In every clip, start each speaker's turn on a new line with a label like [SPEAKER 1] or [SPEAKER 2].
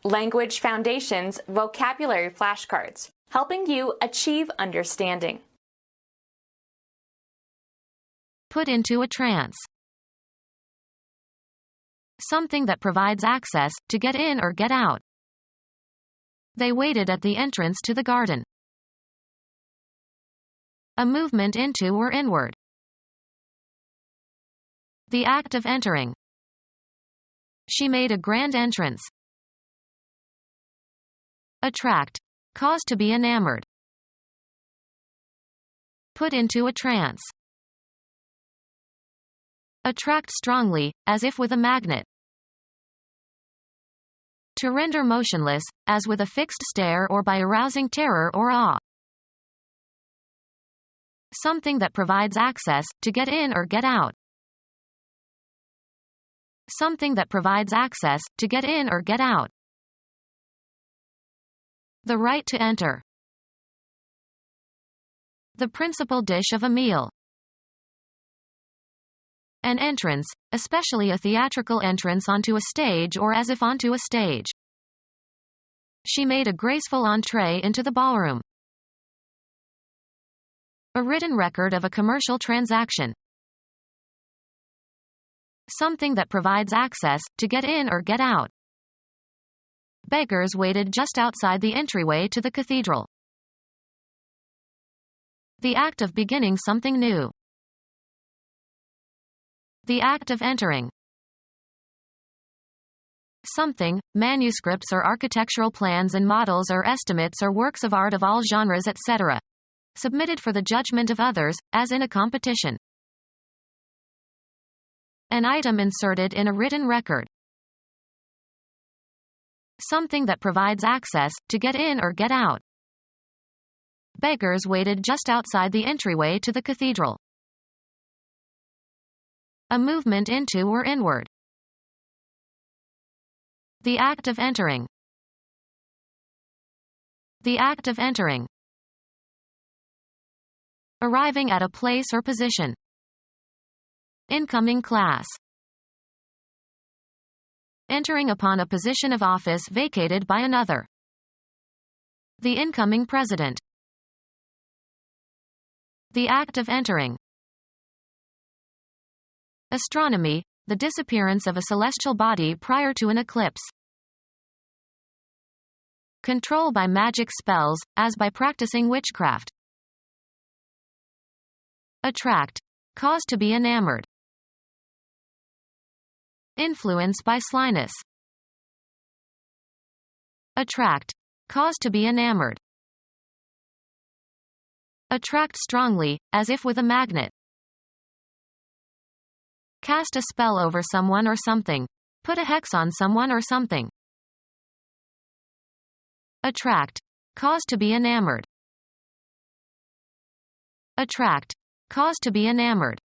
[SPEAKER 1] Language Foundations Vocabulary Flashcards, helping you achieve understanding.
[SPEAKER 2] Put into a trance. Something that provides access, to get in or get out. They waited at the entrance to the garden. A movement into or inward. The act of entering. She made a grand entrance. Attract. Cause to be enamored. Put into a trance. Attract strongly, as if with a magnet. To render motionless, as with a fixed stare or by arousing terror or awe. Something that provides access, to get in or get out. Something that provides access, to get in or get out. The right to enter. The principal dish of a meal. An entrance, especially a theatrical entrance onto a stage or as if onto a stage. She made a graceful entree into the ballroom. A written record of a commercial transaction. Something that provides access, to get in or get out. Beggars waited just outside the entryway to the cathedral. The act of beginning something new. The act of entering. Something, manuscripts or architectural plans and models or estimates or works of art of all genres etc. Submitted for the judgment of others, as in a competition. An item inserted in a written record. Something that provides access, to get in or get out. Beggars waited just outside the entryway to the cathedral. A movement into or inward. The act of entering. The act of entering. Arriving at a place or position. Incoming class. Entering upon a position of office vacated by another. The incoming president. The act of entering. Astronomy, the disappearance of a celestial body prior to an eclipse. Control by magic spells, as by practicing witchcraft. Attract. Cause to be enamored. Influence by slyness. Attract. Cause to be enamored. Attract strongly, as if with a magnet. Cast a spell over someone or something. Put a hex on someone or something. Attract. Cause to be enamored. Attract. Cause to be enamored.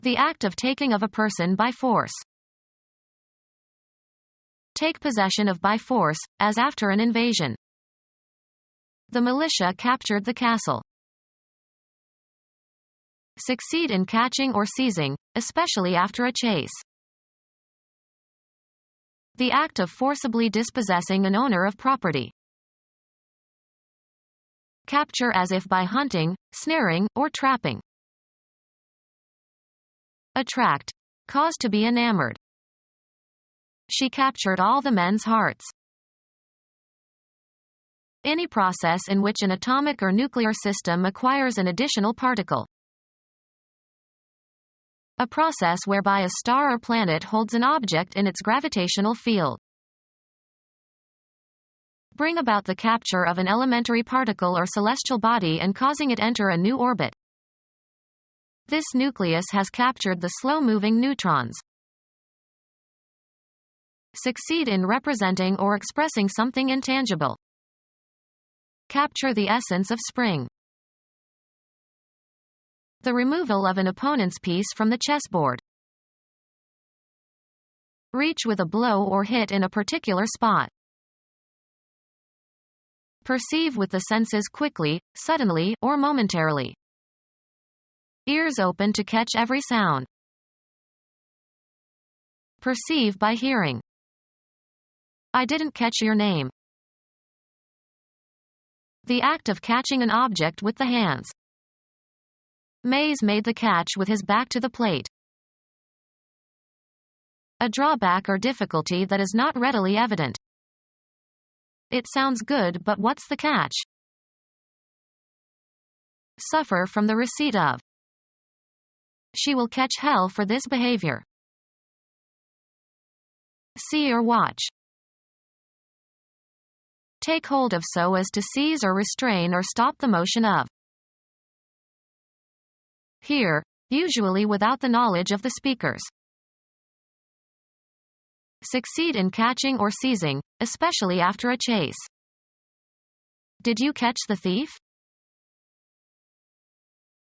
[SPEAKER 2] The act of taking of a person by force. Take possession of by force, as after an invasion. The militia captured the castle. Succeed in catching or seizing, especially after a chase. The act of forcibly dispossessing an owner of property. Capture as if by hunting, snaring, or trapping. Attract. Cause to be enamored. She captured all the men's hearts. Any process in which an atomic or nuclear system acquires an additional particle. A process whereby a star or planet holds an object in its gravitational field. Bring about the capture of an elementary particle or celestial body and causing it enter a new orbit. This nucleus has captured the slow-moving neutrons. Succeed in representing or expressing something intangible. Capture the essence of spring. The removal of an opponent's piece from the chessboard. Reach with a blow or hit in a particular spot. Perceive with the senses quickly, suddenly, or momentarily. Ears open to catch every sound. Perceive by hearing. I didn't catch your name. The act of catching an object with the hands. Mays made the catch with his back to the plate. A drawback or difficulty that is not readily evident. It sounds good, but what's the catch? Suffer from the receipt of. She will catch hell for this behavior. See or watch. Take hold of so as to seize or restrain or stop the motion of. Hear, usually without the knowledge of the speakers. Succeed in catching or seizing, especially after a chase. Did you catch the thief?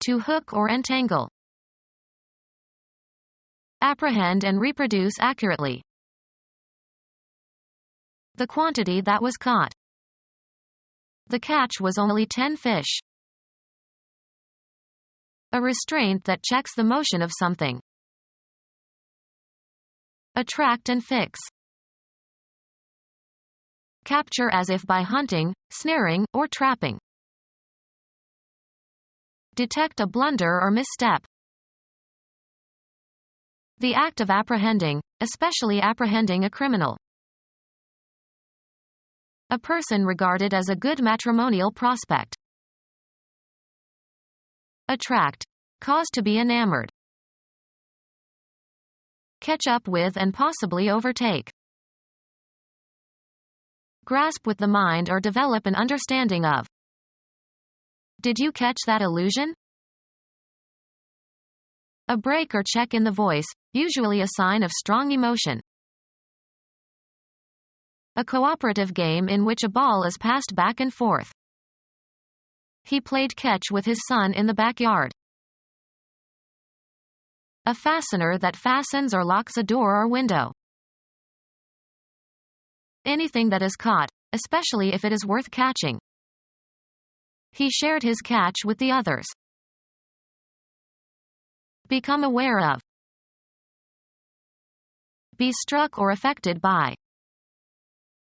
[SPEAKER 2] To hook or entangle. Apprehend and reproduce accurately. The quantity that was caught. The catch was only 10 fish. A restraint that checks the motion of something. Attract and fix. Capture as if by hunting, snaring, or trapping. Detect a blunder or misstep. The act of apprehending, especially apprehending a criminal. A person regarded as a good matrimonial prospect. Attract. Cause to be enamored. Catch up with and possibly overtake. Grasp with the mind or develop an understanding of. Did you catch that illusion? A break or check in the voice, usually a sign of strong emotion. A cooperative game in which a ball is passed back and forth. He played catch with his son in the backyard. A fastener that fastens or locks a door or window. Anything that is caught, especially if it is worth catching. He shared his catch with the others. Become aware of. Be struck or affected by.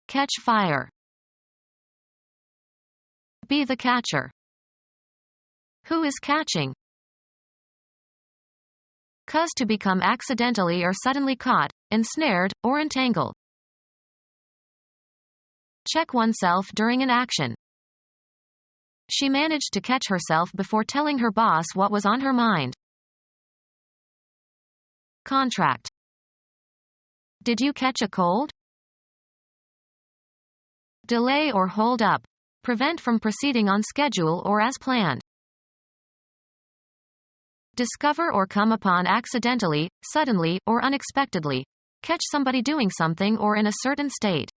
[SPEAKER 2] Catch fire. Be the catcher. Who is catching? Cause to become accidentally or suddenly caught, ensnared, or entangled. Check oneself during an action. She managed to catch herself before telling her boss what was on her mind. Contract. Did you catch a cold? Delay or hold up. Prevent from proceeding on schedule or as planned. Discover or come upon accidentally, suddenly, or unexpectedly. Catch somebody doing something or in a certain state.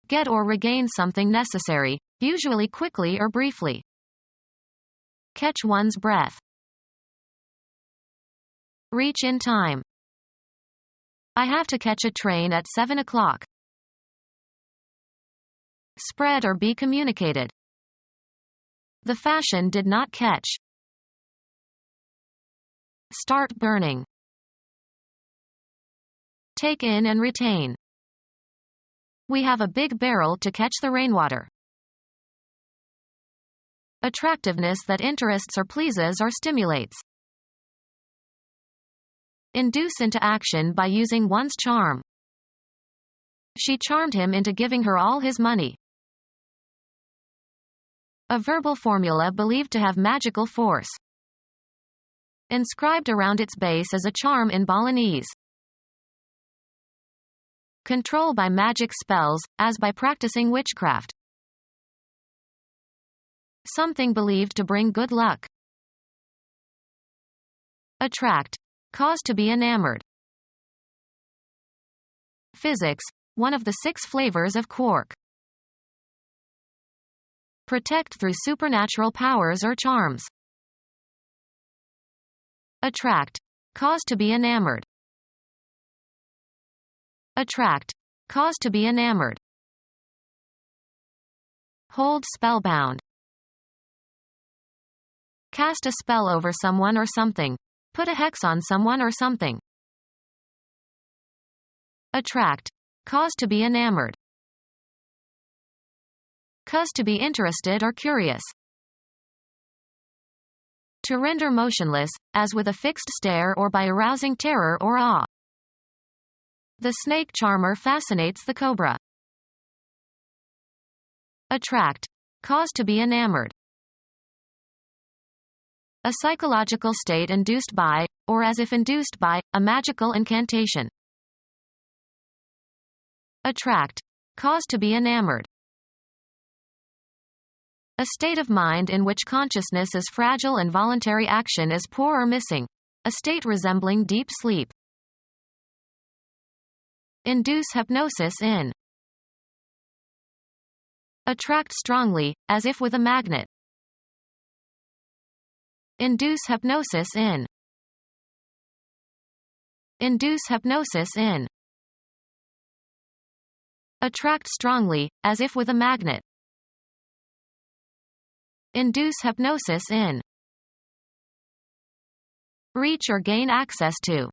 [SPEAKER 2] Get or regain something necessary, usually quickly or briefly. Catch one's breath. Reach in time. I have to catch a train at 7 o'clock. Spread or be communicated. The fashion did not catch. Start burning. Take in and retain. We have a big barrel to catch the rainwater. Attractiveness that interests or pleases or stimulates. Induce into action by using one's charm. She charmed him into giving her all his money. A verbal formula believed to have magical force. Inscribed around its base as a charm in Balinese. Control by magic spells, as by practicing witchcraft. Something believed to bring good luck. Attract. Cause to be enamored. Physics, one of the 6 flavors of quark. Protect through supernatural powers or charms. Attract. Cause to be enamored. Attract. Cause to be enamored. Hold spellbound. Cast a spell over someone or something. Put a hex on someone or something. Attract. Cause to be enamored. Cause to be interested or curious. To render motionless, as with a fixed stare or by arousing terror or awe. The snake charmer fascinates the cobra. Attract. Cause to be enamored. A psychological state induced by, or as if induced by, a magical incantation. Attract. Cause to be enamored. A state of mind in which consciousness is fragile and voluntary action is poor or missing. A state resembling deep sleep. Induce hypnosis in. Attract strongly, as if with a magnet. Induce hypnosis in. Induce hypnosis in. Attract strongly, as if with a magnet. Induce hypnosis in. Reach or gain access to.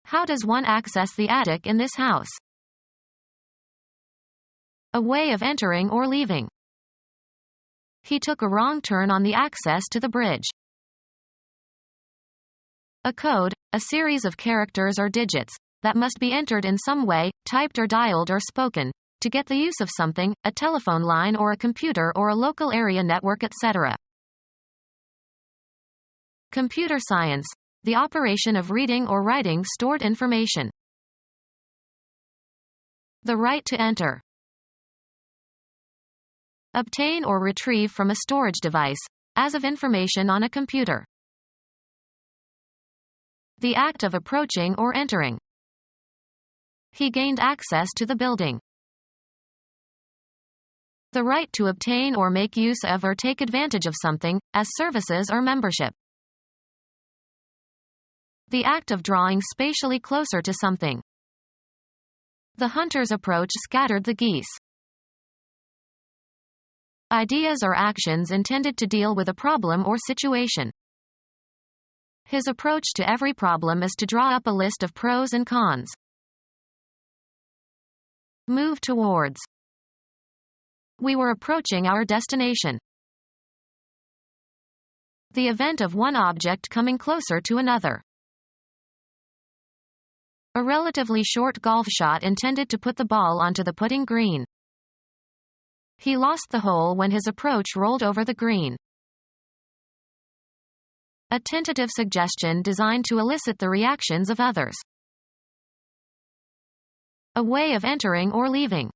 [SPEAKER 2] How does one access the attic in this house? A way of entering or leaving. He took a wrong turn on the access to the bridge. A code, a series of characters or digits, that must be entered in some way, typed or dialed or spoken, to get the use of something, a telephone line or a computer or a local area network, etc. Computer science, the operation of reading or writing stored information. The right to enter. Obtain or retrieve from a storage device, as of information on a computer. The act of approaching or entering. He gained access to the building. The right to obtain or make use of or take advantage of something, as services or membership. The act of drawing spatially closer to something. The hunter's approach scattered the geese. Ideas or actions intended to deal with a problem or situation. His approach to every problem is to draw up a list of pros and cons. Move towards. We were approaching our destination. The event of one object coming closer to another. A relatively short golf shot intended to put the ball onto the putting green. He lost the hole when his approach rolled over the green. A tentative suggestion designed to elicit the reactions of others. A way of entering or leaving.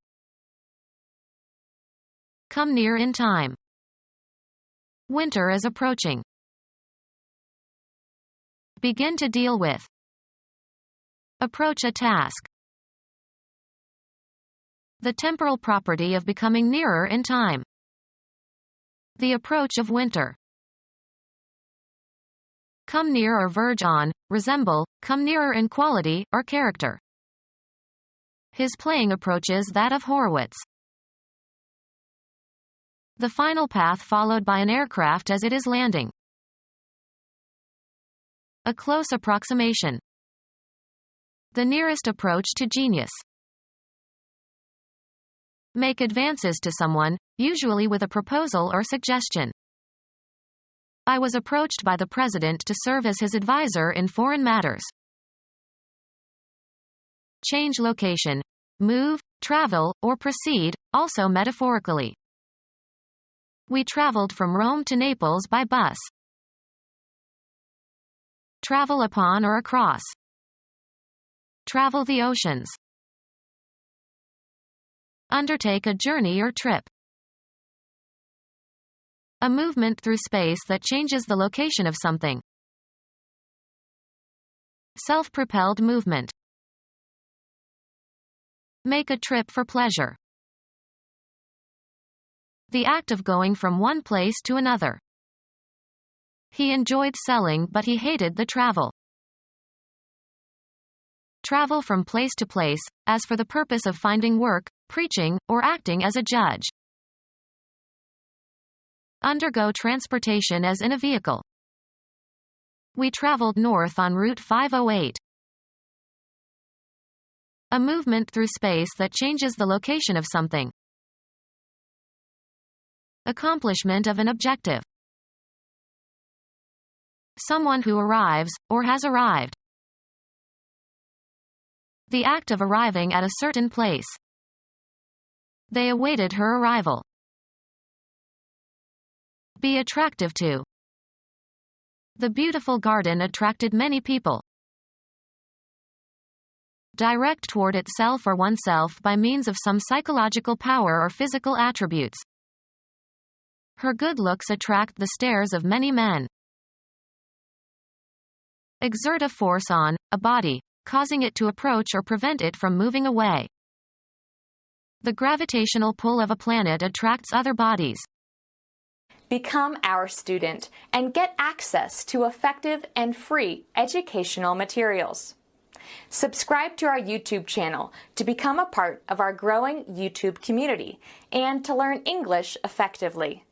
[SPEAKER 2] Come near in time. Winter is approaching. Begin to deal with. Approach a task. The temporal property of becoming nearer in time. The approach of winter. Come near or verge on, resemble, come nearer in quality, or character. His playing approaches that of Horowitz. The final path followed by an aircraft as it is landing. A close approximation. The nearest approach to genius. Make advances to someone, usually with a proposal or suggestion. I was approached by the president to serve as his advisor in foreign matters. Change location. Move, travel, or proceed, also metaphorically. We traveled from Rome to Naples by bus. Travel upon or across. Travel the oceans. Undertake a journey or trip. A movement through space that changes the location of something. Self-propelled movement. Make a trip for pleasure. The act of going from one place to another. He enjoyed selling but he hated the travel. Travel from place to place, as for the purpose of finding work, preaching, or acting as a judge. Undergo transportation as in a vehicle. We traveled north on Route 508. A movement through space that changes the location of something. Accomplishment of an objective. Someone who arrives, or has arrived. The act of arriving at a certain place. They awaited her arrival. Be attractive to. The beautiful garden attracted many people. Direct toward itself or oneself by means of some psychological power or physical attributes. Her good looks attract the stares of many men. Exert a force on a body, causing it to approach or prevent it from moving away. The gravitational pull of a planet attracts other bodies.
[SPEAKER 1] Become our student and get access to effective and free educational materials. Subscribe to our YouTube channel to become a part of our growing YouTube community and to learn English effectively.